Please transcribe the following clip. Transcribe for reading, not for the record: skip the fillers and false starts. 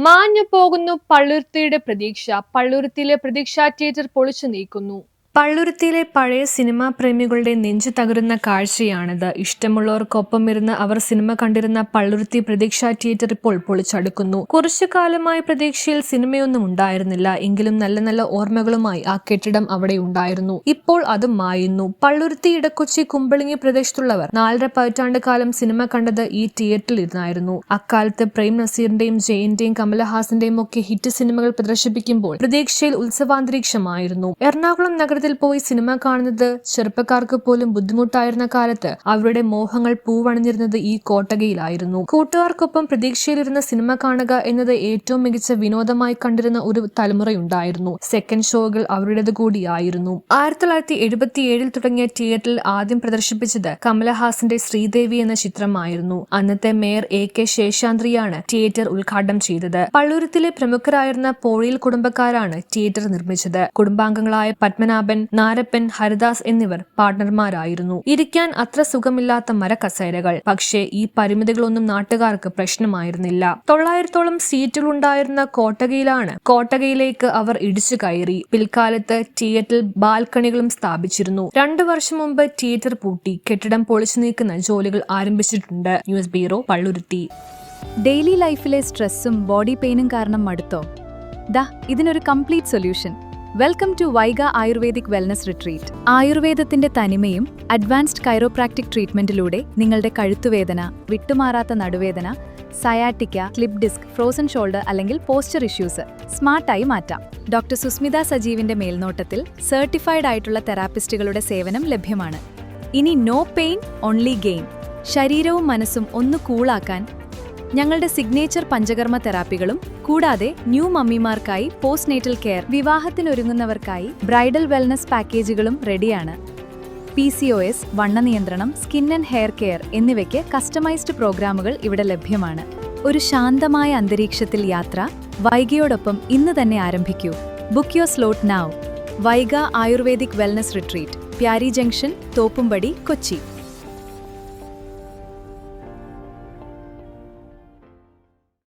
മാഞ്ഞു പോകുന്നു പള്ളുരുത്തിയുടെ പ്രതീക്ഷ. പള്ളുരുത്തിയിലെ പ്രതീക്ഷ തിയേറ്റർ പൊളിച്ചു നീക്കുന്നു. പള്ളുരുത്തിയിലെ പഴയ സിനിമാ പ്രേമികളുടെ നെഞ്ചു തകരുന്ന കാഴ്ചയാണിത്. ഇഷ്ടമുള്ളവർക്കൊപ്പം ഇരുന്ന് അവർ സിനിമ കണ്ടിരുന്ന പള്ളുരുത്തി പ്രതീക്ഷ തിയേറ്റർ ഇപ്പോൾ പൊളിച്ചടുക്കുന്നു. കുറച്ചു കാലമായി പ്രതീക്ഷയിൽ സിനിമയൊന്നും ഉണ്ടായിരുന്നില്ല. എങ്കിലും നല്ല നല്ല ഓർമ്മകളുമായി ആ കെട്ടിടം അവിടെ ഉണ്ടായിരുന്നു. ഇപ്പോൾ അത് മായുന്നു. പള്ളുരുത്തി, ഇടക്കൊച്ചി, കുമ്പളങ്ങി പ്രദേശത്തുള്ളവർ 4.5 പതിറ്റാണ്ട് കാലം സിനിമ കണ്ടത് ഈ തിയേറ്ററിൽ ഇരുന്നായിരുന്നു. അക്കാലത്ത് പ്രേം നസീറിന്റെയും ജയന്റെയും കമലഹാസന്റെയും ഒക്കെ ഹിറ്റ് സിനിമകൾ പ്രദർശിപ്പിക്കുമ്പോൾ പ്രതീക്ഷയിൽ ഉത്സവാന്തരീക്ഷമായിരുന്നു. എറണാകുളം നഗരത്തിൽ പോയി സിനിമ കാണുന്നത് ചെറുപ്പക്കാർക്ക് പോലും ബുദ്ധിമുട്ടായിരുന്ന കാലത്ത് അവരുടെ മോഹങ്ങൾ പൂവണിഞ്ഞിരുന്നത് ഈ കോട്ടകയിലായിരുന്നു. കൂട്ടുകാർക്കൊപ്പം പ്രതീക്ഷയിലിരുന്ന സിനിമ കാണുക എന്നത് ഏറ്റവും മികച്ച വിനോദമായി കണ്ടിരുന്ന ഒരു തലമുറയുണ്ടായിരുന്നു. സെക്കൻഡ് ഷോകൾ അവരുടേത് കൂടിയായിരുന്നു. 1977 തുടങ്ങിയ തിയേറ്ററിൽ ആദ്യം പ്രദർശിപ്പിച്ചത് കമലഹാസന്റെ ശ്രീദേവി എന്ന ചിത്രമായിരുന്നു. അന്നത്തെ മേയർ A.K. ശേഷാദ്രിയാണ് തിയേറ്റർ ഉദ്ഘാടനം ചെയ്തത്. പള്ളുരുത്തിലെ പ്രമുഖരായിരുന്ന പോഴിയിൽ കുടുംബക്കാരാണ് തിയേറ്റർ നിർമ്മിച്ചത്. കുടുംബാംഗങ്ങളായ പത്മനാഭൻ, നാരപ്പൻ, ഹരിദാസ് എന്നിവർ പാർട്ണർമാരായിരുന്നു. ഇരിക്കാൻ അത്ര സുഖമില്ലാത്ത മരക്കസേരകൾ. പക്ഷേ ഈ പരിമിതികളൊന്നും നാട്ടുകാർക്ക് പ്രശ്നമായിരുന്നില്ല. 900ഓളം സീറ്റുകളുണ്ടായിരുന്ന കോട്ടകയിലേക്ക് അവർ ഇടിച്ചു കയറി. പിൽക്കാലത്ത് തിയേറ്ററിൽ ബാൽക്കണികളും സ്ഥാപിച്ചിരുന്നു. 2 വർഷം മുമ്പ് തിയേറ്റർ പൂട്ടി. കെട്ടിടം പൊളിച്ചു നീക്കുന്ന ജോലികൾ ആരംഭിച്ചിട്ടുണ്ട്. News bureau, Palluruthy. ഡെയിലി ലൈഫിലെ സ്ട്രെസ്സും ബോഡി പെയിനും കാരണം മടുത്തോ? ഇതിനൊരു complete solution. Welcome to Vaiga ayurvedic wellness retreat. ആയുർവേദത്തിന്റെ തനിമയും അഡ്വാൻസ്ഡ് കൈറോപ്രാക്ടിക് ട്രീറ്റ്മെന്റിലൂടെ നിങ്ങളുടെ കഴുത്തുവേദന, വിട്ടുമാറാത്ത നടുവേദന, sciatica, slip disc, frozen shoulder അല്ലെങ്കിൽ പോസ്ചർ ഇഷ്യൂസ് സ്മാർട്ടായി മാറ്റാം. ഡോക്ടർ സുസ്മിത സജീവിന്റെ മേൽനോട്ടത്തിൽ സർട്ടിഫൈഡ് ആയിട്ടുള്ള തെറാപ്പിസ്റ്റുകളുടെ സേവനം ലഭ്യമാണ്. ഇനി നോ പെയിൻ, ഓൺലി ഗെയിൻ. ശരീരവും മനസ്സും ഒന്ന് കൂളാക്കാൻ ഞങ്ങളുടെ സിഗ്നേച്ചർ പഞ്ചകർമ്മ തെറാപ്പികളും കൂടാതെ ന്യൂ മമ്മിമാർക്കായി പോസ്റ്റ് നേറ്റൽ കെയർ, വിവാഹത്തിനൊരുങ്ങുന്നവർക്കായി ബ്രൈഡൽ വെൽനസ് പാക്കേജുകളും റെഡിയാണ്. PCOS, വണ്ണ നിയന്ത്രണം, സ്കിൻ ആൻഡ് ഹെയർ കെയർ എന്നിവയ്ക്ക് കസ്റ്റമൈസ്ഡ് പ്രോഗ്രാമുകൾ ഇവിടെ ലഭ്യമാണ്. ഒരു ശാന്തമായ അന്തരീക്ഷത്തിൽ യാത്ര വൈഗയോടൊപ്പം ഇന്ന് തന്നെ ആരംഭിക്കൂ. Book your slot now. Vaiga ayurvedic wellness retreat, Pyari junction, Thoppumpady, Kochi.